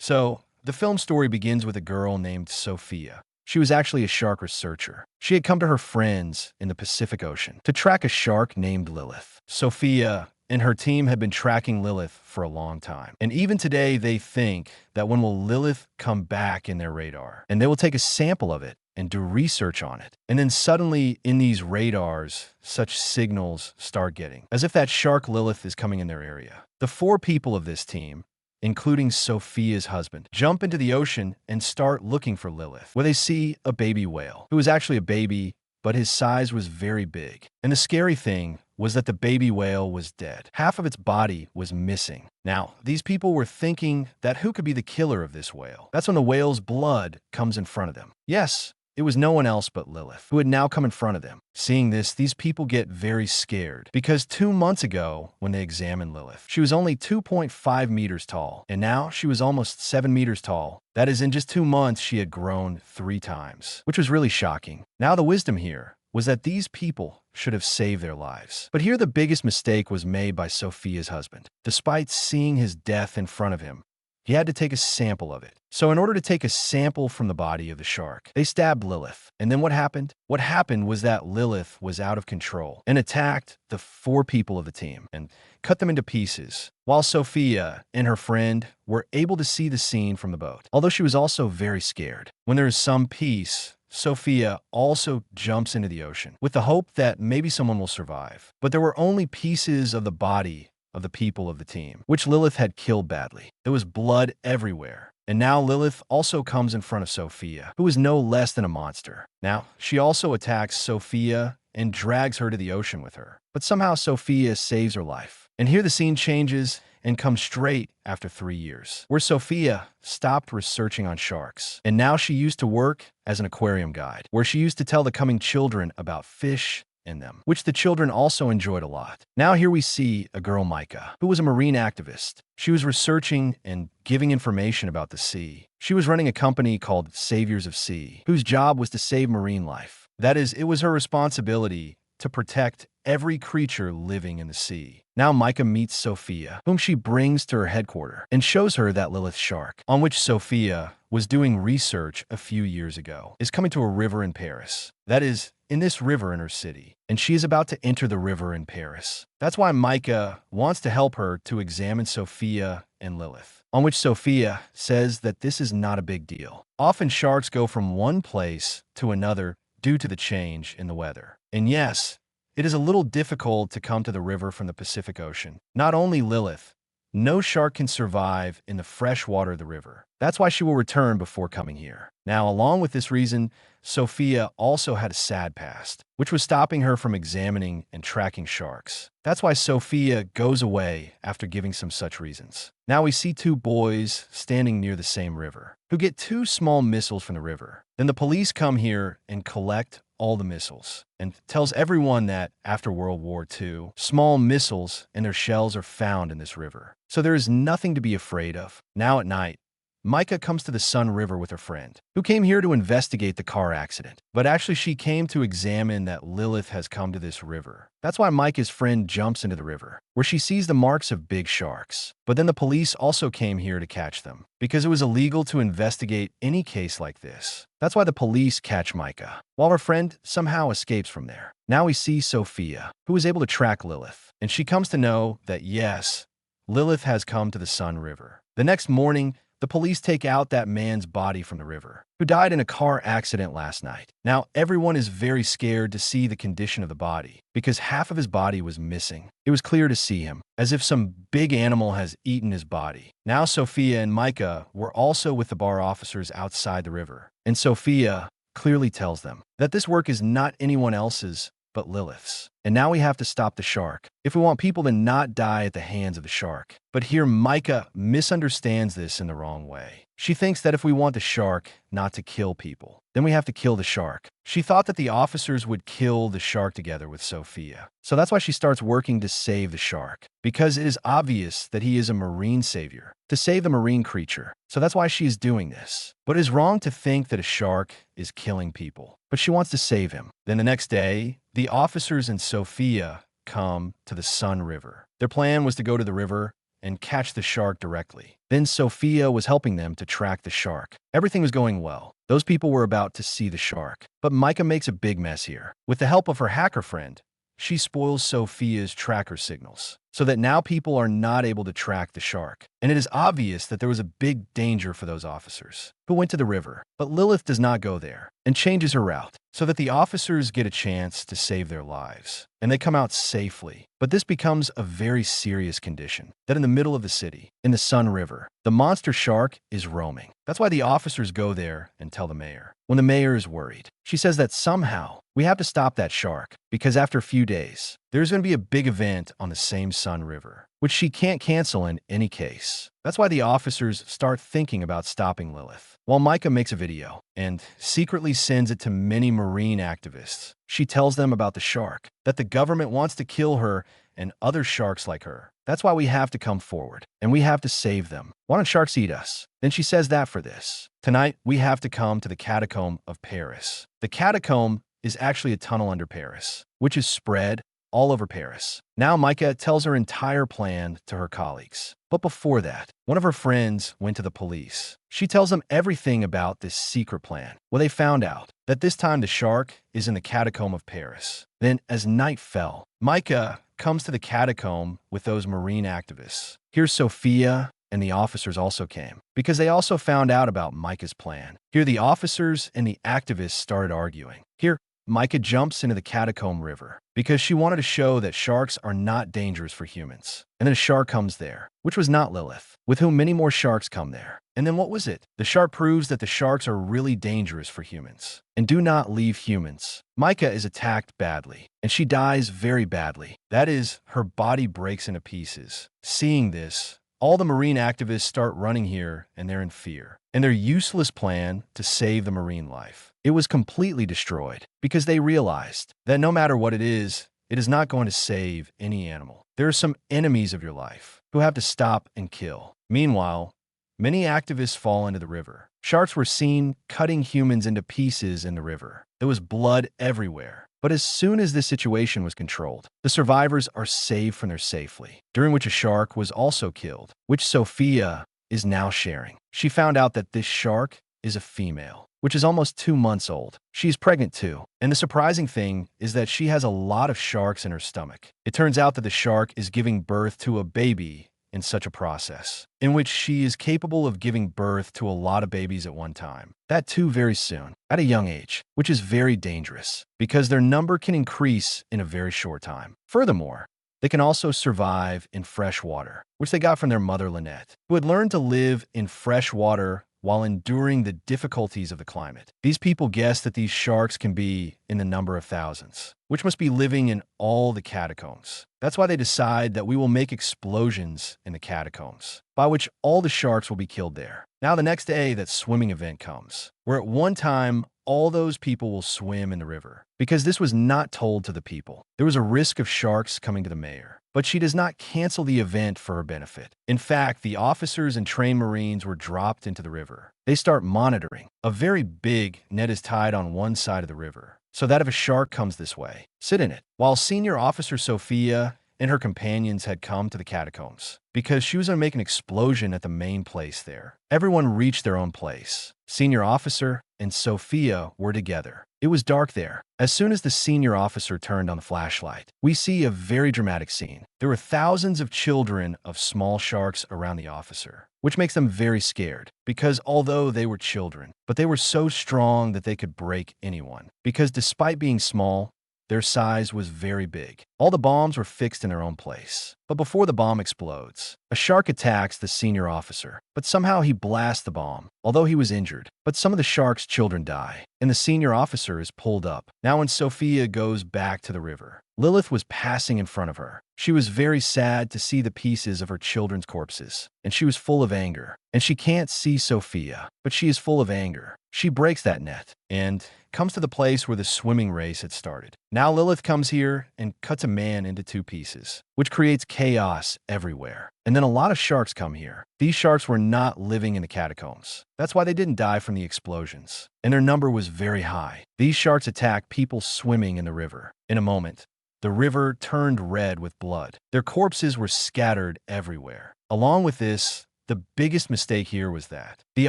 So, the film story begins with a girl named Sophia. She was actually a shark researcher. She had come to her friends in the Pacific Ocean to track a shark named Lilith. Sophia and her team had been tracking Lilith for a long time. And even today, they think that when will Lilith come back in their radar? And they will take a sample of it and do research on it. And then suddenly, in these radars, such signals start getting, as if that shark Lilith is coming in their area. The 4 people of this team, including Sophia's husband, jump into the ocean and start looking for Lilith, where they see a baby whale, who was actually a baby, but his size was very big. And the scary thing was that the baby whale was dead. Half of its body was missing. Now, these people were thinking that who could be the killer of this whale? That's when the whale's blood comes in front of them. Yes, it was no one else but Lilith, who had now come in front of them. Seeing this, these people get very scared, because 2 months ago, when they examined Lilith, she was only 2.5 meters tall, and now she was almost 7 meters tall. That is, in just 2 months, she had grown 3 times, which was really shocking. Now, the wisdom here was that these people should have saved their lives. But here the biggest mistake was made by Sophia's husband. Despite seeing his death in front of him, he had to take a sample of it. So in order to take a sample from the body of the shark, they stabbed Lilith. And then what happened? What happened was that Lilith was out of control and attacked the 4 people of the team and cut them into pieces, while Sophia and her friend were able to see the scene from the boat, although she was also very scared. When there is some peace, Sophia also jumps into the ocean with the hope that maybe someone will survive. But there were only pieces of the body of the people of the team, which Lilith had killed badly. There was blood everywhere. And now Lilith also comes in front of Sophia, who is no less than a monster. Now, she also attacks Sophia and drags her to the ocean with her. But somehow Sophia saves her life. And here the scene changes and comes straight after 3 years, where Sophia stopped researching on sharks. And now she used to work as an aquarium guide, where she used to tell the coming children about fish in them, which the children also enjoyed a lot. Now here we see a girl, Micah, who was a marine activist. She was researching and giving information about the sea. She was running a company called Saviors of Sea, whose job was to save marine life. That is, it was her responsibility to protect every creature living in the sea. Now Micah meets Sophia, whom she brings to her headquarters and shows her that Lilith shark, on which Sophia was doing research a few years ago, is coming to a river in Paris. That is, in this river in her city, and she is about to enter the river in Paris. That's why Micah wants to help her to examine Sophia and Lilith, on which Sophia says that this is not a big deal. Often sharks go from one place to another due to the change in the weather. And yes, it is a little difficult to come to the river from the Pacific Ocean. Not only Lilith, no shark can survive in the fresh water of the river. That's why she will return before coming here. Now, along with this reason, Sophia also had a sad past, which was stopping her from examining and tracking sharks. That's why Sophia goes away after giving some such reasons. Now we see 2 boys standing near the same river, who get 2 small missiles from the river. Then the police come here and collect all the missiles, and tells everyone that after World War II, small missiles and their shells are found in this river. So there is nothing to be afraid of. Now at night, Micah comes to the Seine River with her friend, who came here to investigate the car accident. But actually she came to examine that Lilith has come to this river. That's why Micah's friend jumps into the river, where she sees the marks of big sharks. But then the police also came here to catch them, because it was illegal to investigate any case like this. That's why the police catch Micah, while her friend somehow escapes from there. Now we see Sophia, who is able to track Lilith, and she comes to know that yes, Lilith has come to the Seine River. The next morning, the police take out that man's body from the river, who died in a car accident last night. Now, everyone is very scared to see the condition of the body, because half of his body was missing. It was clear to see him, as if some big animal has eaten his body. Now, Sophia and Micah were also with the bar officers outside the river, and Sophia clearly tells them that this work is not anyone else's, but Lilith's. And now we have to stop the shark if we want people to not die at the hands of the shark. But here Micah misunderstands this in the wrong way. She thinks that if we want the shark not to kill people, then we have to kill the shark. She thought that the officers would kill the shark together with Sophia. So that's why she starts working to save the shark, because it is obvious that he is a marine savior, to save the marine creature. So that's why she is doing this. But it is wrong to think that a shark is killing people, but she wants to save him. Then the next day, the officers and Sophia come to the Seine River. Their plan was to go to the river and catch the shark directly. Then Sophia was helping them to track the shark. Everything was going well. Those people were about to see the shark. But Micah makes a big mess here. With the help of her hacker friend, she spoils Sophia's tracker signals, so that now people are not able to track the shark. And it is obvious that there was a big danger for those officers who went to the river. But Lilith does not go there and changes her route so that the officers get a chance to save their lives. And they come out safely. But this becomes a very serious condition that in the middle of the city, in the Seine River, the monster shark is roaming. That's why the officers go there and tell the mayor. When the mayor is worried, she says that somehow we have to stop that shark because after a few days, there's going to be a big event on the same Seine River, which she can't cancel in any case. That's why the officers start thinking about stopping Lilith. While Micah makes a video and secretly sends it to many marine activists, she tells them about the shark, that the government wants to kill her and other sharks like her. That's why we have to come forward, and we have to save them. Why don't sharks eat us? Then she says that for this. Tonight, we have to come to the catacomb of Paris. The catacomb is actually a tunnel under Paris, which is spread all over Paris. Now Micah tells her entire plan to her colleagues. But before that, one of her friends went to the police. She tells them everything about this secret plan. Well, they found out that this time the shark is in the catacomb of Paris. Then, as night fell, Micah comes to the catacomb with those marine activists. Here's Sophia, and the officers also came, because they also found out about Micah's plan. Here the officers and the activists started arguing. Here, Micah jumps into the catacomb river because she wanted to show that sharks are not dangerous for humans. And then a shark comes there, which was not Lilith, with whom many more sharks come there. And then what was it? The shark proves that the sharks are really dangerous for humans and do not leave humans. Micah is attacked badly, and she dies very badly. That is, her body breaks into pieces. Seeing this, all the marine activists start running here, and they're in fear. And their useless plan to save the marine life, it was completely destroyed because they realized that no matter what it is not going to save any animal. There are some enemies of your life who have to stop and kill. Meanwhile, many activists fall into the river. Sharks were seen cutting humans into pieces in the river. There was blood everywhere. But as soon as this situation was controlled, the survivors are saved from there safely, during which a shark was also killed, which Sophia is now sharing. She found out that this shark is a female, which is almost 2 months old. She's pregnant too. And the surprising thing is that she has a lot of sharks in her stomach. It turns out that the shark is giving birth to a baby in such a process, in which she is capable of giving birth to a lot of babies at one time. That too very soon, at a young age, which is very dangerous, because their number can increase in a very short time. Furthermore, they can also survive in fresh water, which they got from their mother Lynette, who had learned to live in fresh water while enduring the difficulties of the climate. These people guess that these sharks can be in the number of thousands, which must be living in all the catacombs. That's why they decide that we will make explosions in the catacombs, by which all the sharks will be killed there. Now the next day, that swimming event comes, where at one time, all those people will swim in the river. Because this was not told to the people. There was a risk of sharks coming to the mayor. But she does not cancel the event for her benefit. In fact, the officers and trained Marines were dropped into the river. They start monitoring. A very big net is tied on one side of the river, so that if a shark comes this way, sit in it. While Senior Officer Sophia and her companions had come to the catacombs, because she was going to make an explosion at the main place there. Everyone reached their own place. Senior Officer and Sophia were together. It was dark there. As soon as the senior officer turned on the flashlight, we see a very dramatic scene. There were thousands of children of small sharks around the officer, which makes them very scared, because although they were children, but they were so strong that they could break anyone, because despite being small, their size was very big. All the bombs were fixed in their own place. But before the bomb explodes, a shark attacks the senior officer, but somehow he blasts the bomb, although he was injured. But some of the shark's children die, and the senior officer is pulled up. Now when Sophia goes back to the river, Lilith was passing in front of her. She was very sad to see the pieces of her children's corpses, and she was full of anger. And she can't see Sophia, but she is full of anger. She breaks that net, and comes to the place where the swimming race had started. Now Lilith comes here and cuts a man into 2 pieces, which creates chaos everywhere. And then a lot of sharks come here. These sharks were not living in the catacombs. That's why they didn't die from the explosions. And their number was very high. These sharks attack people swimming in the river. In a moment, The river turned red with blood. Their corpses were scattered everywhere. Along with this, the biggest mistake here was that the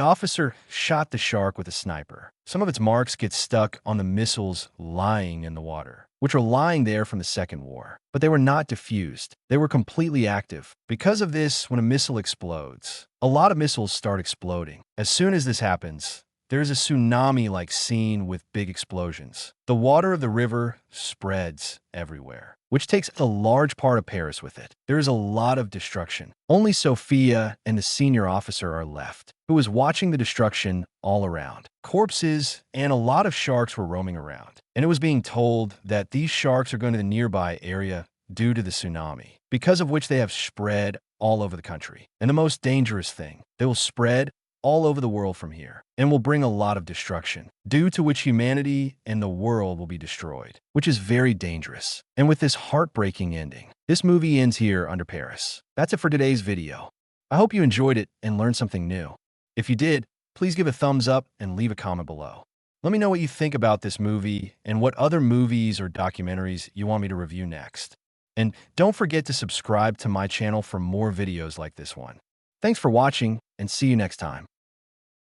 officer shot the shark with a sniper. Some of its marks get stuck on the missiles lying in the water, which are lying there from the Second War. But they were not diffused. They were completely active. Because of this, when a missile explodes, a lot of missiles start exploding. As soon as this happens, there's a tsunami-like scene with big explosions. The water of the river spreads everywhere, which takes a large part of Paris with it. There is a lot of destruction. Only Sophia and the senior officer are left, who is watching the destruction all around. Corpses and a lot of sharks were roaming around, and it was being told that these sharks are going to the nearby area due to the tsunami, because of which they have spread all over the country. And the most dangerous thing, they will spread all over the world from here, and will bring a lot of destruction, due to which humanity and the world will be destroyed, which is very dangerous. And with this heartbreaking ending, this movie ends here under Paris. That's it for today's video. I hope you enjoyed it and learned something new. If you did, please give a thumbs up and leave a comment below. Let me know what you think about this movie and what other movies or documentaries you want me to review next. And don't forget to subscribe to my channel for more videos like this one. Thanks for watching, and see you next time.